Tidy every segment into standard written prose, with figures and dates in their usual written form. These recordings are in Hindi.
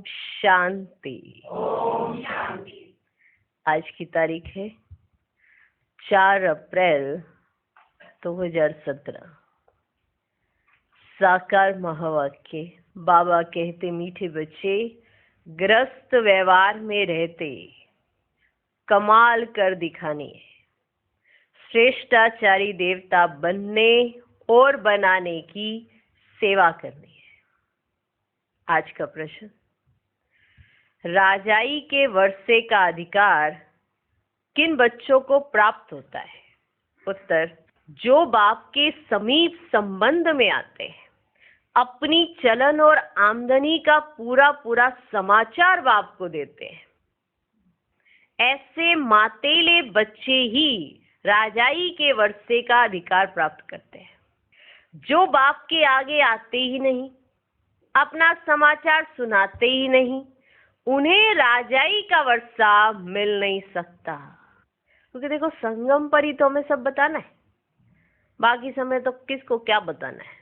शांति। ओम शांति। आज की तारीख है 4 अप्रैल 2017। साकार महावाक्य। बाबा कहते, मीठे बच्चे, ग्रस्त व्यवहार में रहते कमाल कर दिखानी है, श्रेष्ठाचारी देवता बनने और बनाने की सेवा करनी है। आज का प्रश्न, राजाई के वर्षे का अधिकार किन बच्चों को प्राप्त होता है? उत्तर, जो बाप के समीप संबंध में आते हैं, अपनी चलन और आमदनी का पूरा पूरा समाचार बाप को देते हैं, ऐसे मातेले बच्चे ही राजाई के वर्षे का अधिकार प्राप्त करते हैं। जो बाप के आगे आते ही नहीं, अपना समाचार सुनाते ही नहीं, उन्हें राजाई का वर्षा मिल नहीं सकता। क्योंकि देखो, संगम पर ही तो हमें सब बताना है, बाकी समय तो किसको क्या बताना है।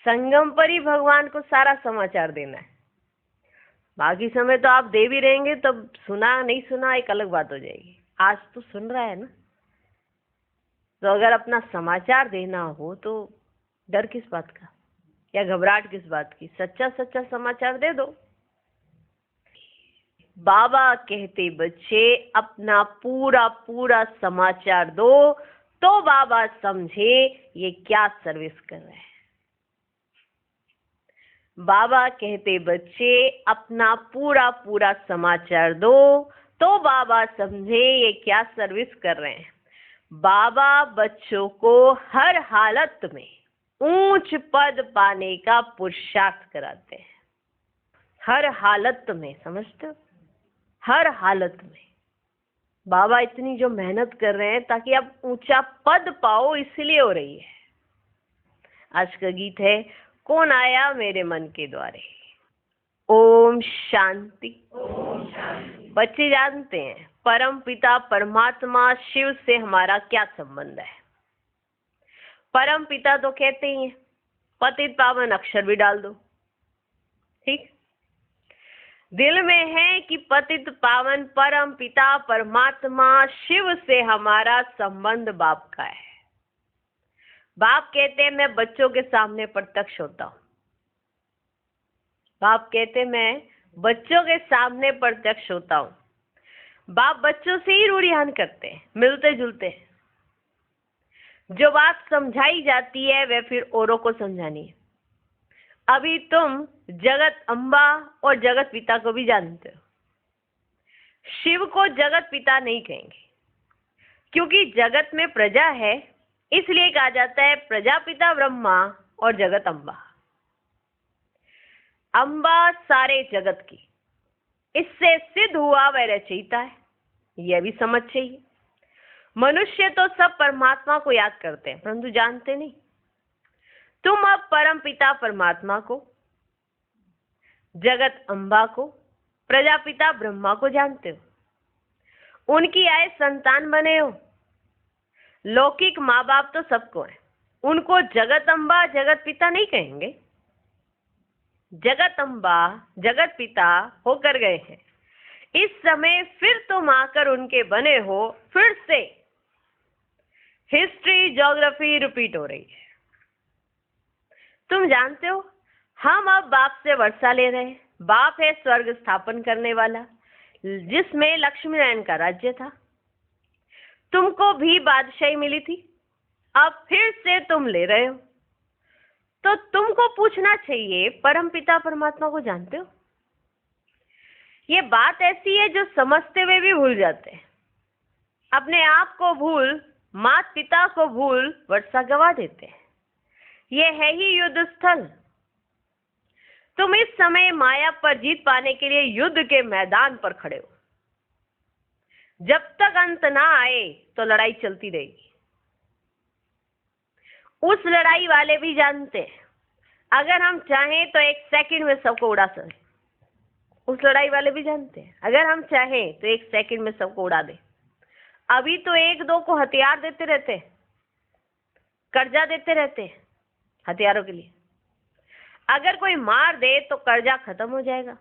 संगम पर ही भगवान को सारा समाचार देना है। बाकी समय तो आप दे भी रहेंगे, तब सुना नहीं सुना एक अलग बात हो जाएगी। आज तो सुन रहा है ना, तो अगर अपना समाचार देना हो तो डर किस बात का या घबराहट किस बात की? सच्चा सच्चा समाचार दे दो। बाबा कहते, बच्चे अपना पूरा पूरा समाचार दो, तो बाबा समझे ये क्या सर्विस कर रहे हैं। बाबा कहते, बच्चे अपना पूरा पूरा समाचार दो, तो बाबा समझे ये क्या सर्विस कर रहे हैं। बाबा बच्चों को हर हालत में ऊंच पद पाने का पुरुषार्थ कराते हैं। हर हालत में, समझते हो? हर हालत में बाबा इतनी जो मेहनत कर रहे हैं ताकि आप ऊंचा पद पाओ, इसलिए हो रही है। आज का गीत है, कौन आया मेरे मन के द्वारे। ओम शांति। ओम शांति। बच्चे जानते हैं परम पिता परमात्मा शिव से हमारा क्या संबंध है। परम पिता तो कहते ही हैं, पतित पावन अक्षर भी डाल दो, ठीक। दिल में है कि पतित पावन परम पिता परमात्मा शिव से हमारा संबंध बाप का है। बाप कहते हैं, मैं बच्चों के सामने प्रत्यक्ष होता हूं। बाप कहते, मैं बच्चों के सामने प्रत्यक्ष होता हूं। बाप बच्चों से ही रूढ़ियान करते हैं, मिलते जुलते हैं। जो बात समझाई जाती है वह फिर औरों को समझानी है। अभी तुम जगत अम्बा और जगत पिता को भी जानते हो। शिव को जगत पिता नहीं कहेंगे, क्योंकि जगत में प्रजा है, इसलिए कहा जाता है प्रजापिता ब्रह्मा और जगत अम्बा। अम्बा सारे जगत की, इससे सिद्ध हुआ वह रचयिता है, यह भी समझ चाहिए। मनुष्य तो सब परमात्मा को याद करते हैं, परंतु जानते नहीं। तुम अब परम पिता परमात्मा को, जगत अम्बा को, प्रजापिता ब्रह्मा को जानते हो। उनकी आए संतान बने हो। लौकिक माँ बाप तो सबको है, उनको जगत अम्बा जगत पिता नहीं कहेंगे। जगत अम्बा जगत पिता होकर गए हैं, इस समय फिर तुम आकर उनके बने हो। फिर से हिस्ट्री ज्योग्राफी रिपीट हो रही है। तुम जानते हो, हम अब बाप से वर्षा ले रहे हैं। बाप है स्वर्ग स्थापन करने वाला, जिसमें लक्ष्मी नारायण का राज्य था। तुमको भी बादशाही मिली थी, अब फिर से तुम ले रहे हो। तो तुमको पूछना चाहिए, परम पिता परमात्मा को जानते हो? ये बात ऐसी है जो समझते हुए भी भूल जाते हैं। अपने आप को भूल, माता पिता को भूल, वर्षा गवा देते हैं। ये है ही युद्ध स्थल। तुम इस समय माया पर जीत पाने के लिए युद्ध के मैदान पर खड़े हो। जब तक अंत ना आए तो लड़ाई चलती रहेगी। उस लड़ाई वाले भी जानते हैं, अगर हम चाहें तो एक सेकंड में सबको उड़ा सकते। उस लड़ाई वाले भी जानते हैं, अगर हम चाहें तो एक सेकंड में सबको उड़ा दे। अभी तो एक दो को हथियार देते रहते हैं, कर्जा देते रहते हैं हथियारों के लिए। अगर कोई मार दे तो कर्जा खत्म हो जाएगा।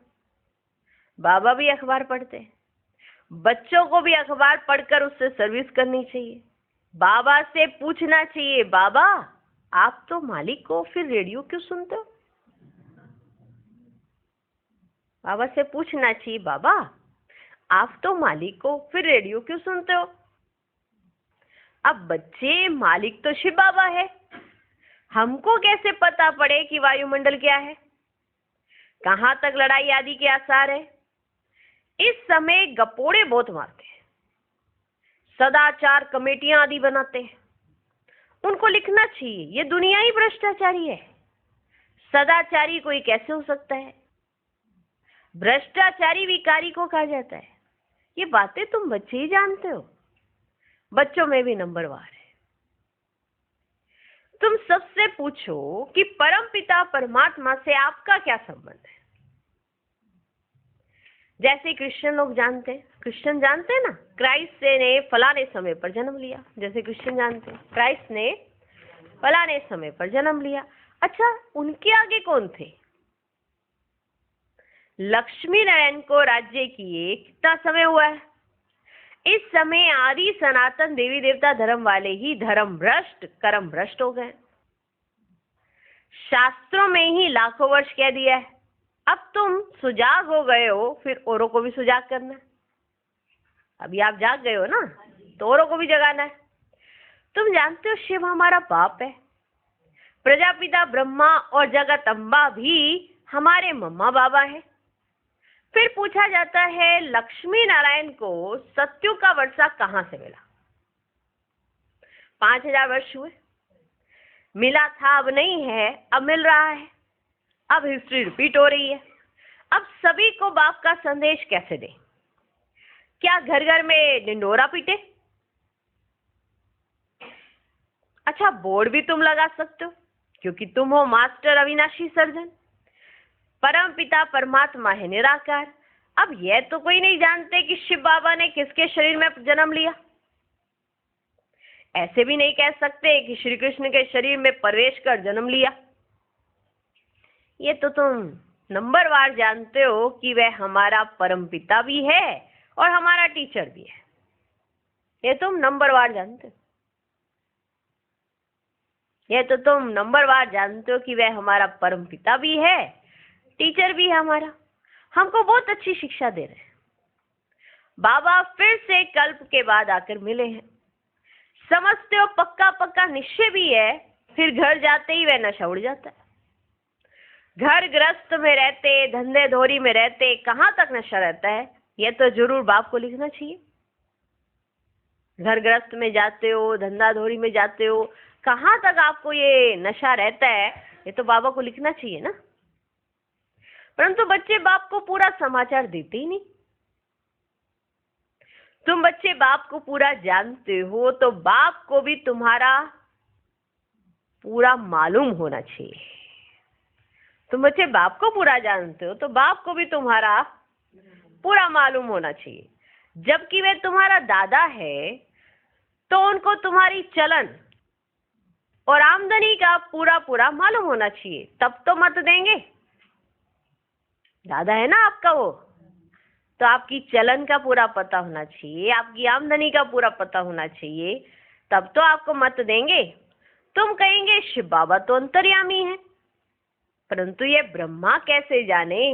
बाबा भी अखबार पढ़ते हैं, बच्चों को भी अखबार पढ़कर उससे सर्विस करनी चाहिए। बाबा से पूछना चाहिए, बाबा आप तो मालिक हो, फिर रेडियो क्यों सुनते हो? बाबा से पूछना चाहिए, बाबा आप तो मालिक हो, फिर रेडियो क्यों सुनते हो? अब बच्चे, मालिक तो शिव बाबा है, हमको कैसे पता पड़े कि वायुमंडल क्या है, कहां तक लड़ाई आदि के आसार है? इस समय गपोड़े बहुत मारते हैं, सदाचार कमेटियां आदि बनाते हैं। उनको लिखना चाहिए, ये दुनिया ही भ्रष्टाचारी है, सदाचारी कोई कैसे हो सकता है? भ्रष्टाचारी विकारी को कहा जाता है। ये बातें तुम बच्चे ही जानते हो, बच्चों में भी नंबरवार है। तुम सबसे पूछो कि परमपिता परमात्मा से आपका क्या संबंध है। जैसे क्रिश्चियन लोग जानते हैं, क्रिश्चियन जानते हैं ना, क्राइस्ट ने फलाने समय पर जन्म लिया। जैसे क्रिश्चियन जानते हैं क्राइस्ट ने फलाने समय पर जन्म लिया। अच्छा, उनके आगे कौन थे? लक्ष्मी नारायण को राज्य किए कितना समय हुआ है? इस समय आदि सनातन देवी देवता धर्म वाले ही धर्म भ्रष्ट कर्म भ्रष्ट हो गए। शास्त्रों में ही लाखों वर्ष कह दिया है। अब तुम सुजाग हो गए हो, फिर औरों को भी सुजाग करना है। अभी आप जाग गए हो ना, तो औरों को भी जगाना है। तुम जानते हो शिव हमारा बाप है, प्रजापिता ब्रह्मा और जगत अम्बा भी हमारे मम्मा बाबा है। फिर पूछा जाता है लक्ष्मी नारायण को सत्युग का वर्षा कहां से मिला? 5000 वर्ष हुए, मिला था, अब नहीं है, अब मिल रहा है। अब हिस्ट्री रिपीट हो रही है। अब सभी को बाप का संदेश कैसे दें? क्या घर घर में डिंडोरा पीटे? अच्छा, बोर्ड भी तुम लगा सकते हो, क्योंकि तुम हो मास्टर अविनाशी सर्जन। परम पिता परमात्मा है निराकार। अब यह तो कोई नहीं जानते कि शिव बाबा ने किसके शरीर में जन्म लिया। ऐसे भी नहीं कह सकते कि श्री कृष्ण के शरीर में प्रवेश कर जन्म लिया। ये तो तुम नंबरवार जानते हो कि वह हमारा परम पिता भी है और हमारा टीचर भी है। ये तुम नंबरवार जानते हो। ये तो तुम नंबरवार जानते हो कि वह हमारा परम पिता भी है, टीचर भी है हमारा। हमको बहुत अच्छी शिक्षा दे रहे हैं। बाबा फिर से कल्प के बाद आकर मिले हैं। समझते हो पक्का पक्का निश्चय भी है, फिर घर जाते ही वह नशा उड़ जाता है। घर गृहस्थ में रहते, धंधे धोरी में रहते, कहां तक नशा रहता है, यह तो जरूर बाप को लिखना चाहिए। घर गृहस्थ में जाते हो, धंधा धोरी में जाते हो, कहां तक आपको ये नशा रहता है, ये तो बाबा को लिखना चाहिए ना। परंतु बच्चे बाप को पूरा समाचार देते ही नहीं। तुम बच्चे बाप को पूरा जानते हो, तो बाप को भी तुम्हारा पूरा मालूम होना चाहिए। तुम बच्चे बाप को पूरा जानते हो, तो बाप को भी तुम्हारा पूरा मालूम होना चाहिए। जबकि वे तुम्हारा दादा है, तो उनको तुम्हारी चलन और आमदनी का पूरा पूरा मालूम होना चाहिए, तब तो मत देंगे। दादा है ना आपका वो, तो आपकी चलन का पूरा पता होना चाहिए, आपकी आमदनी का पूरा पता होना चाहिए, तब तो आपको मत देंगे। तुम कहेंगे शिव बाबा तो अंतर्यामी है, परंतु ये ब्रह्मा कैसे जाने?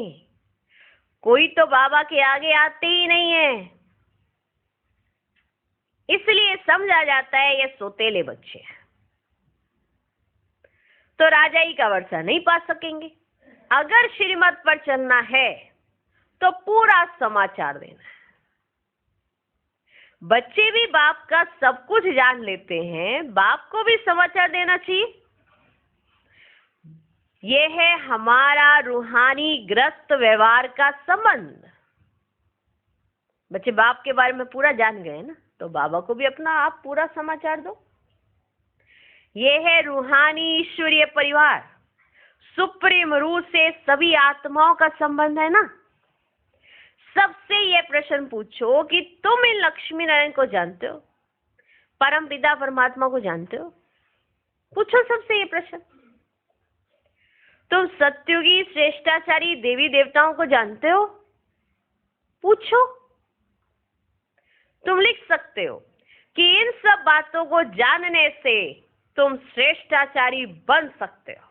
कोई तो बाबा के आगे आते ही नहीं है, इसलिए समझा जाता है ये सोतेले बच्चे हैं, तो राजाई का वर्षा नहीं पा सकेंगे। अगर श्रीमत पर चलना है तो पूरा समाचार देना है। बच्चे भी बाप का सब कुछ जान लेते हैं, बाप को भी समाचार देना चाहिए। यह है हमारा रूहानी ग्रस्त व्यवहार का संबंध। बच्चे बाप के बारे में पूरा जान गए ना, तो बाबा को भी अपना आप पूरा समाचार दो। यह है रूहानी ईश्वरीय परिवार। सुप्रीम रूह से सभी आत्माओं का संबंध है ना। सबसे ये प्रश्न पूछो कि तुम इन लक्ष्मी नारायण को जानते हो, परम पिता परमात्मा को जानते हो? पूछो सबसे ये प्रश्न। तुम सत्युगी श्रेष्ठाचारी देवी देवताओं को जानते हो? पूछो। तुम लिख सकते हो कि इन सब बातों को जानने से तुम श्रेष्ठाचारी बन सकते हो,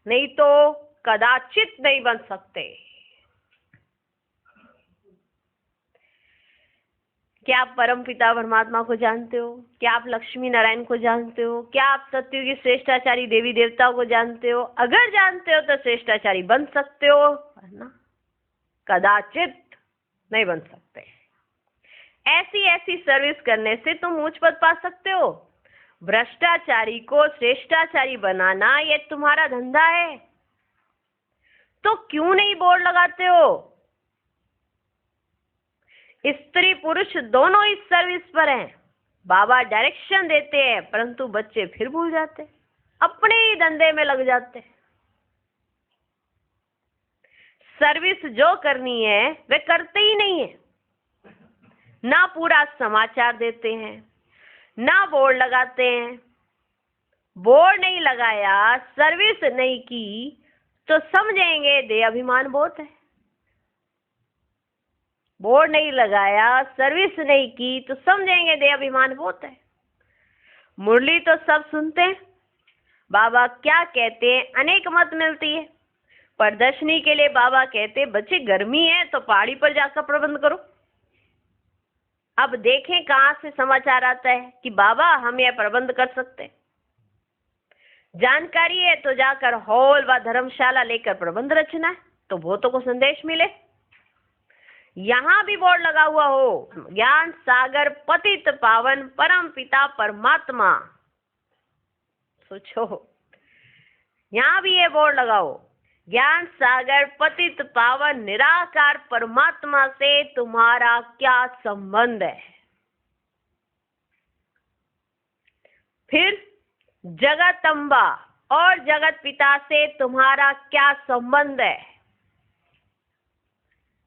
नहीं तो कदाचित नहीं बन सकते। क्या आप परम पिता परमात्मा को जानते हो? क्या आप लक्ष्मी नारायण को जानते हो? क्या आप सत्युगी श्रेष्ठाचारी देवी देवताओं को जानते हो? अगर जानते हो तो श्रेष्ठाचारी बन सकते हो, वरना कदाचित नहीं बन सकते। ऐसी ऐसी सर्विस करने से तुम ऊंच पद पा सकते हो। भ्रष्टाचारी को श्रेष्ठाचारी बनाना ये तुम्हारा धंधा है, तो क्यों नहीं बोर्ड लगाते हो? स्त्री पुरुष दोनों इस सर्विस पर हैं। बाबा डायरेक्शन देते हैं, परंतु बच्चे फिर भूल जाते, अपने ही धंधे में लग जाते। सर्विस जो करनी है वे करते ही नहीं है। ना पूरा समाचार देते हैं, ना बोर्ड लगाते हैं। बोर्ड नहीं लगाया, सर्विस नहीं की तो समझेंगे देह अभिमान बहुत है। बोर्ड नहीं लगाया, सर्विस नहीं की तो समझेंगे देह अभिमान बहुत है। मुरली तो सब सुनते हैं, बाबा क्या कहते हैं अनेक मत मिलती है। प्रदर्शनी के लिए बाबा कहते बच्चे गर्मी है तो पहाड़ी पर जाकर प्रबंध करो। अब देखें कहां से समाचार आता है कि बाबा हम यह प्रबंध कर सकते हैं। जानकारी है तो जाकर हॉल व धर्मशाला लेकर प्रबंध रचना है, तो बहुतों को संदेश मिले। यहाँ भी बोर्ड लगा हुआ हो, ज्ञान सागर पतित पावन परम पिता परमात्मा। सोचो, यहाँ भी ये बोर्ड लगाओ, ज्ञान सागर पतित पावन निराकार परमात्मा से तुम्हारा क्या संबंध है। फिर जगत अम्बा और जगत पिता से तुम्हारा क्या संबंध है।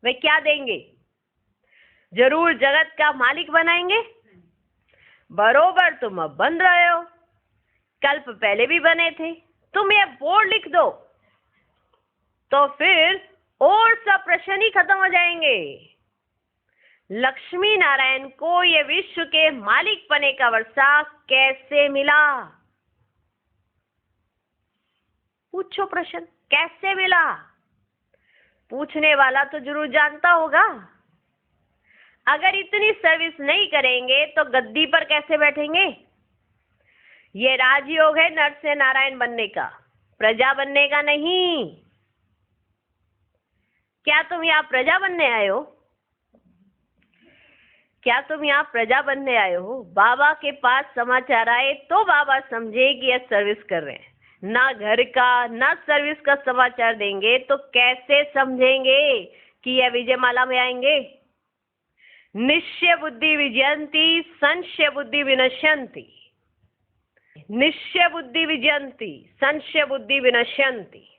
वे क्या देंगे? जरूर जगत का मालिक बनाएंगे। बरोबर तुम अब बन रहे हो, कल्प पहले भी बने थे। तुम ये बोर्ड लिख दो तो फिर और सब प्रश्न ही खत्म हो जाएंगे। लक्ष्मी नारायण को ये विश्व के मालिक बने का वर्षा कैसे मिला? पूछो प्रश्न, कैसे मिला? पूछने वाला तो जरूर जानता होगा। अगर इतनी सर्विस नहीं करेंगे तो गद्दी पर कैसे बैठेंगे? ये राजयोग है नर से नारायण बनने का, प्रजा बनने का नहीं। क्या तुम यहाँ प्रजा बनने आए हो? क्या तुम यहाँ प्रजा बनने आए हो? बाबा के पास समाचार आए तो बाबा समझे कि यह सर्विस कर रहे हैं। ना घर का ना सर्विस का समाचार देंगे तो कैसे समझेंगे कि यह विजयमाला में आएंगे। निश्चय बुद्धि विजयंती संशय बुद्धि विनश्यंती। निश्चय बुद्धि विजयंती संशय बुद्धि विनश्यंती।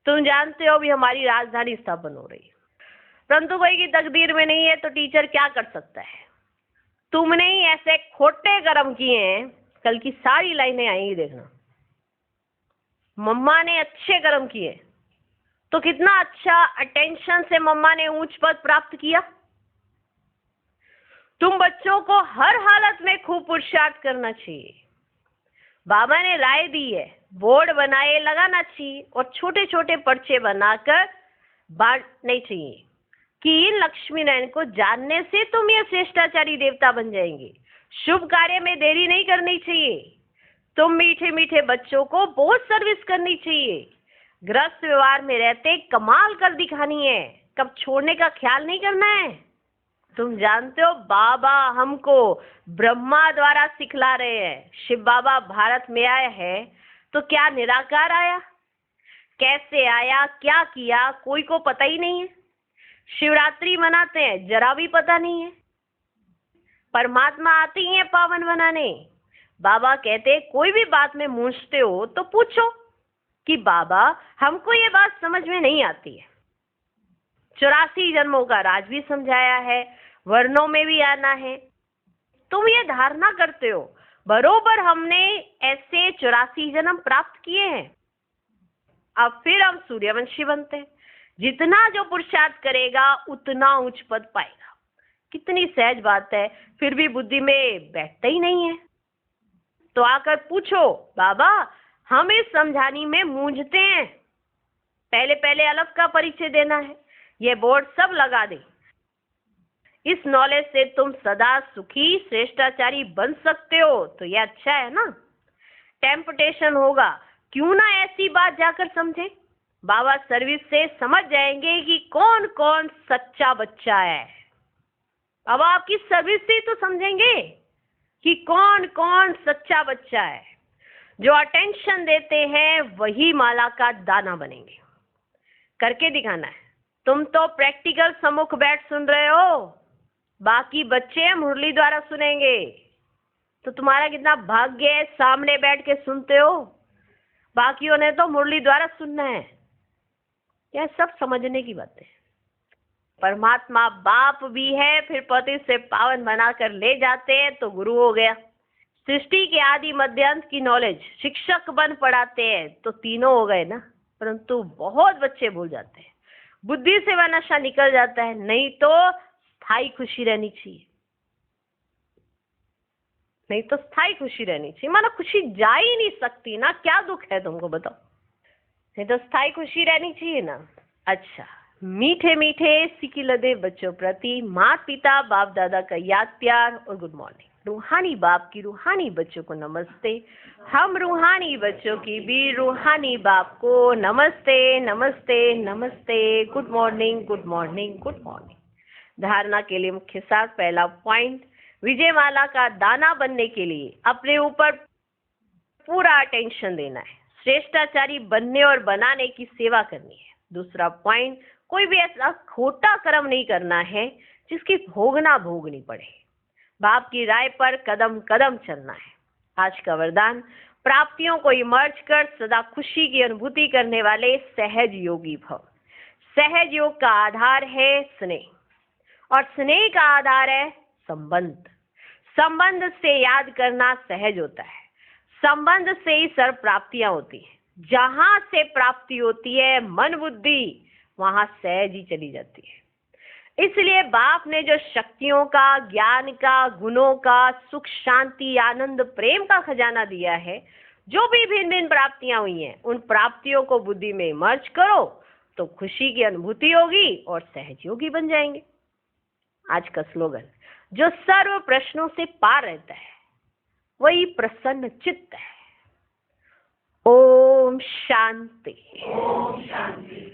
तुम जानते हो भी हमारी राजधानी स्थापन हो रही है, परंतु कोई की तकदीर में नहीं है तो टीचर क्या कर सकता है। तुमने ही ऐसे खोटे कर्म किए हैं, कल की सारी लाइनें आएंगी देखना। मम्मा ने अच्छे कर्म किए तो कितना अच्छा अटेंशन से मम्मा ने ऊंच पद प्राप्त किया। तुम बच्चों को हर हालत में खूब पुरुषार्थ करना चाहिए। बाबा ने राय दी है, बोर्ड बनाए लगाना चाहिए और छोटे छोटे पर्चे बनाकर बांटने चाहिए कि इन लक्ष्मी नारायण को जानने से तुम ये श्रेष्ठाचारी देवता बन जाएंगे। शुभ कार्य में देरी नहीं करनी चाहिए। तुम मीठे मीठे बच्चों को बहुत सर्विस करनी चाहिए। गृहस्थ व्यवहार में रहते कमाल कर दिखानी है, कब छोड़ने का ख्याल नहीं करना है। तुम जानते हो बाबा हमको ब्रह्मा द्वारा सिखला रहे हैं। शिव बाबा भारत में आया है तो क्या निराकार आया? कैसे आया, क्या किया, कोई को पता ही नहीं है। शिवरात्रि मनाते हैं, जरा भी पता नहीं है। परमात्मा आते ही है पावन बनाने। बाबा कहते कोई भी बात में मूंझते हो तो पूछो कि बाबा हमको ये बात समझ में नहीं आती है। 84 जन्मों का राज भी समझाया है, वर्णों में भी आना है। तुम ये धारणा करते हो बरोबर हमने ऐसे 84 जन्म प्राप्त किए हैं। अब फिर हम सूर्यवंशी बनते हैं। जितना जो पुरुषार्थ करेगा उतना उच्च पद पाएगा। कितनी सहज बात है, फिर भी बुद्धि में बैठता ही नहीं है। तो आकर पूछो, बाबा हम इस समझानी में मूंझते हैं, पहले पहले अलग का परिचय देना है, ये बोर्ड सब लगा दे। इस नॉलेज से तुम सदा सुखी श्रेष्ठाचारी बन सकते हो, तो ये अच्छा है ना। टेम्पटेशन होगा, क्यों ना ऐसी बात जाकर समझे। बाबा सर्विस से समझ जाएंगे कि कौन कौन सच्चा बच्चा है। बाबा आपकी सर्विस से तो समझेंगे कि कौन कौन सच्चा बच्चा है। जो अटेंशन देते हैं वही माला का दाना बनेंगे। करके दिखाना है। तुम तो प्रैक्टिकल सम्मुख बैठ सुन रहे हो, बाकी बच्चे मुरली द्वारा सुनेंगे। तो तुम्हारा कितना भाग्य है, सामने बैठ के सुनते हो, बाकियों ने तो मुरली द्वारा सुनना है। यह सब समझने की बातें। परमात्मा बाप भी है, फिर पति से पावन बनाकर ले जाते हैं तो गुरु हो गया। सृष्टि के आदि मध्य अंत की नॉलेज शिक्षक बन पढ़ाते हैं तो तीनों हो गए ना। परंतु बहुत बच्चे भूल जाते हैं, बुद्धि से वह नशा निकल जाता है। नहीं तो स्थायी खुशी रहनी चाहिए, नहीं तो स्थायी खुशी रहनी चाहिए। मानो खुशी जा ही नहीं सकती ना, क्या दुख है तुमको बताओ। नहीं तो स्थायी खुशी रहनी चाहिए ना। अच्छा, मीठे मीठे सिकी लदे बच्चों प्रति माता पिता बाप दादा का याद प्यार और गुड मॉर्निंग। रूहानी बाप की रूहानी बच्चों को नमस्ते। हम रूहानी बच्चों की भी रूहानी बाप को नमस्ते नमस्ते नमस्ते। Good morning good morning good morning. धारणा के लिए मुख्य सार, पहला पॉइंट, विजयमाला का दाना बनने के लिए अपने ऊपर पूरा अटेंशन देना है, श्रेष्ठाचारी बनने और बनाने की सेवा करनी है। दूसरा पॉइंट, कोई भी ऐसा खोटा कर्म नहीं करना है जिसकी भोगना भोगनी पड़े। बाप की राय पर कदम कदम चलना है। आज का वरदान, प्राप्तियों को इमर्ज कर सदा खुशी की अनुभूति करने वाले सहज योगी भव। सहज योग का आधार है स्नेह, और स्नेह का आधार है संबंध। संबंध से याद करना सहज होता है, संबंध से ही सर्व प्राप्तियां होती है। जहां से प्राप्ति होती है मन बुद्धि, वहां सहज ही चली जाती है। इसलिए बाप ने जो शक्तियों का, ज्ञान का, गुणों का, सुख शांति आनंद प्रेम का खजाना दिया है, जो भी भिन्न भिन्न प्राप्तियां हुई हैं, उन प्राप्तियों को बुद्धि में मर्ज करो तो खुशी की अनुभूति होगी और सहज योगी बन जाएंगे। आज का स्लोगन, जो सर्व प्रश्नों से पार रहता है वही प्रसन्न चित्त है। ओम शांति। ओम शांति।